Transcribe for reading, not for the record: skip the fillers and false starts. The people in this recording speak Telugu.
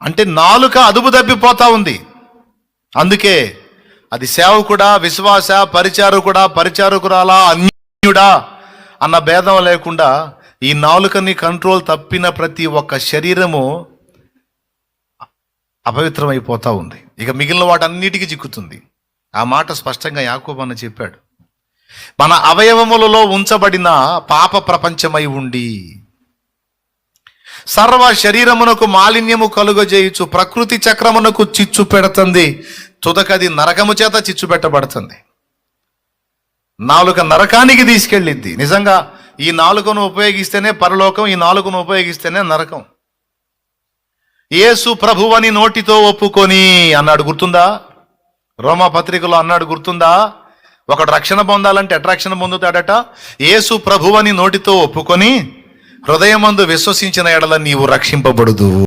అంటే నాలుక అదుపు తప్పిపోతా ఉంది. అందుకే అది సేవకుడా, విశ్వాస, పరిచారకుడా, పరిచారకురాలా, అన్యుడా అన్న భేదం లేకుండా ఈ నాలుకని కంట్రోల్ తప్పిన ప్రతి ఒక్క శరీరము అపవిత్రమైపోతూ ఉంది. ఇక మిగిలిన వాటన్నిటికీ చిక్కుతుంది. ఆ మాట స్పష్టంగా యాకోబు అన్న చెప్పాడు. మన అవయవములలో ఉంచబడిన పాప ప్రపంచమై ఉండి సర్వ శరీరమునకు మాలిన్యము కలుగజేయుచు ప్రకృతి చక్రమునకు చిచ్చు పెడుతుంది. తుదకది నరకము చేత చిచ్చు పెట్టబడుతుంది. నాలుక నరకానికి తీసుకెళ్ళిద్ది. నిజంగా ఈ నాలుకను ఉపయోగిస్తేనే పరలోకం, ఈ నాలుకను ఉపయోగిస్తేనే నరకం. యేసు ప్రభువని నోటితో ఒప్పుకొని అన్నాడు, గుర్తుందా? రోమా పత్రికలో అన్నాడు, గుర్తుందా? ఒకడు రక్షణ పొందాలంటే ఎట్లా రక్షణ పొందుతాడట? యేసు ప్రభువని నోటితో ఒప్పుకొని హృదయమందు విశ్వసించిన ఎడల నీవు రక్షింపబడుదు.